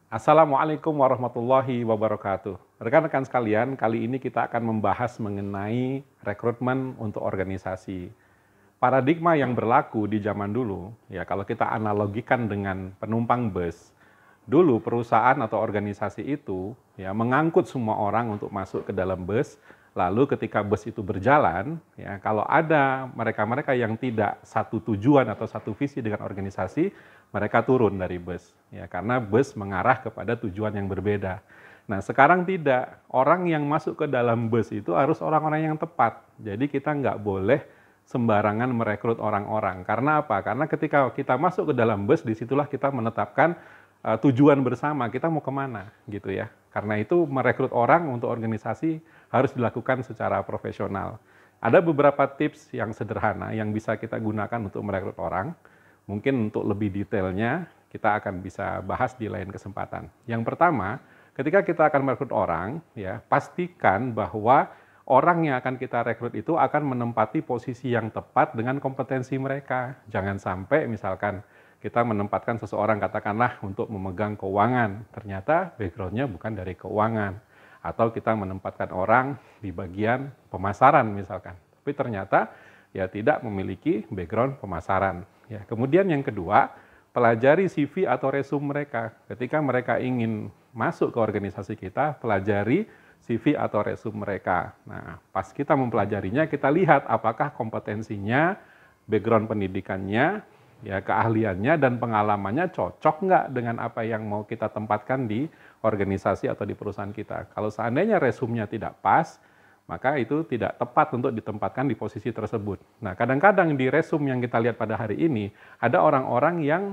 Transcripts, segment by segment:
Assalamualaikum warahmatullahi wabarakatuh. Rekan-rekan sekalian, kali ini kita akan membahas mengenai rekrutmen untuk organisasi. Paradigma yang berlaku di zaman dulu, ya kalau kita analogikan dengan penumpang bus, dulu perusahaan atau organisasi itu ya mengangkut semua orang untuk masuk ke dalam bus. Lalu ketika bus itu berjalan, ya kalau ada mereka-mereka yang tidak satu tujuan atau satu visi dengan organisasi, mereka turun dari bus, ya karena bus mengarah kepada tujuan yang berbeda. Nah sekarang tidak, orang yang masuk ke dalam bus itu harus orang-orang yang tepat. Jadi kita nggak boleh sembarangan merekrut orang-orang. Karena apa? Karena ketika kita masuk ke dalam bus, disitulah kita menetapkan tujuan bersama, kita mau kemana gitu ya. Karena itu merekrut orang untuk organisasi harus dilakukan secara profesional. Ada beberapa tips yang sederhana yang bisa kita gunakan untuk merekrut orang. Mungkin untuk lebih detailnya kita akan bisa bahas di lain kesempatan. Yang pertama, ketika kita akan merekrut orang, ya pastikan bahwa orang yang akan kita rekrut itu akan menempati posisi yang tepat dengan kompetensi mereka. Jangan sampai misalkan kita menempatkan seseorang katakanlah untuk memegang keuangan, ternyata background-nya bukan dari keuangan. Atau kita menempatkan orang di bagian pemasaran misalkan, tapi ternyata ya tidak memiliki background pemasaran. Ya, kemudian yang kedua, pelajari CV atau resume mereka. Ketika mereka ingin masuk ke organisasi kita, pelajari CV atau resume mereka. Nah, pas kita mempelajarinya, kita lihat apakah kompetensinya, background pendidikannya, ya keahliannya dan pengalamannya cocok nggak dengan apa yang mau kita tempatkan di organisasi atau di perusahaan kita. Kalau seandainya resumenya tidak pas, maka itu tidak tepat untuk ditempatkan di posisi tersebut. Nah, kadang-kadang di resume yang kita lihat pada hari ini, ada orang-orang yang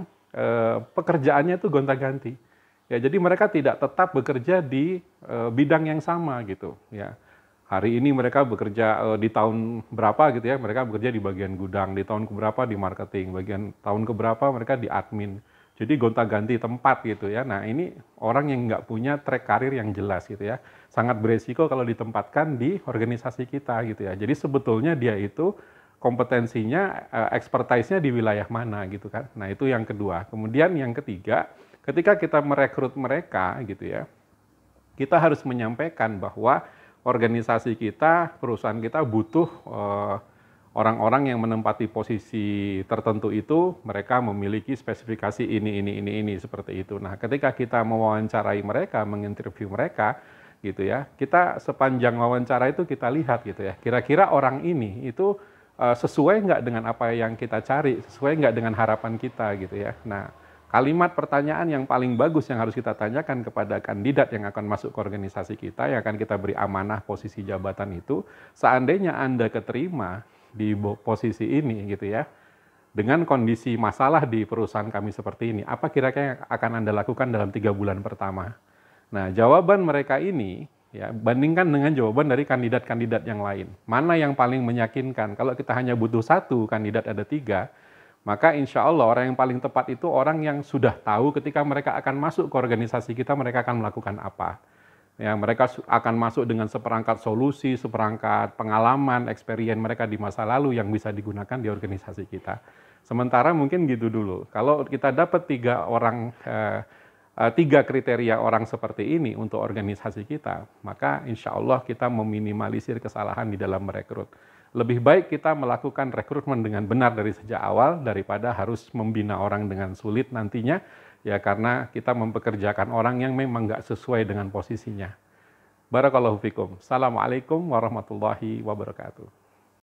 pekerjaannya itu gonta-ganti. Ya, jadi mereka tidak tetap bekerja di bidang yang sama gitu. Ya, hari ini mereka bekerja di tahun berapa gitu ya, mereka bekerja di bagian gudang, di tahun keberapa di marketing, bagian tahun keberapa mereka di admin. Jadi gonta-ganti tempat gitu ya. Nah ini orang yang nggak punya track karir yang jelas gitu ya. Sangat beresiko kalau ditempatkan di organisasi kita gitu ya. Jadi sebetulnya dia itu kompetensinya, expertise-nya di wilayah mana gitu kan. Nah itu yang kedua. Kemudian yang ketiga, ketika kita merekrut mereka gitu ya, kita harus menyampaikan bahwa organisasi kita, perusahaan kita butuh orang-orang yang menempati posisi tertentu itu, mereka memiliki spesifikasi ini, seperti itu. Nah, ketika kita mewawancarai mereka, menginterview mereka, gitu ya, kita sepanjang wawancara itu kita lihat gitu ya, kira-kira orang ini itu sesuai nggak dengan apa yang kita cari, sesuai nggak dengan harapan kita gitu ya. Nah, kalimat pertanyaan yang paling bagus yang harus kita tanyakan kepada kandidat yang akan masuk ke organisasi kita, yang akan kita beri amanah posisi jabatan itu, seandainya Anda keterima di posisi ini gitu ya, dengan kondisi masalah di perusahaan kami seperti ini, apa kira-kira yang akan Anda lakukan dalam 3 bulan pertama? Nah, jawaban mereka ini, ya, bandingkan dengan jawaban dari kandidat-kandidat yang lain. Mana yang paling meyakinkan? Kalau kita hanya butuh 1, kandidat ada 3, maka insya Allah orang yang paling tepat itu orang yang sudah tahu ketika mereka akan masuk ke organisasi kita, mereka akan melakukan apa. Ya, mereka akan masuk dengan seperangkat solusi, seperangkat pengalaman, experience mereka di masa lalu yang bisa digunakan di organisasi kita. Sementara mungkin gitu dulu. Kalau kita dapat 3 kriteria orang seperti ini untuk organisasi kita, maka insya Allah kita meminimalisir kesalahan di dalam merekrut. Lebih baik kita melakukan rekrutmen dengan benar dari sejak awal daripada harus membina orang dengan sulit nantinya, ya karena kita mempekerjakan orang yang memang nggak sesuai dengan posisinya. Barakallahu fikum. Assalamualaikum warahmatullahi wabarakatuh.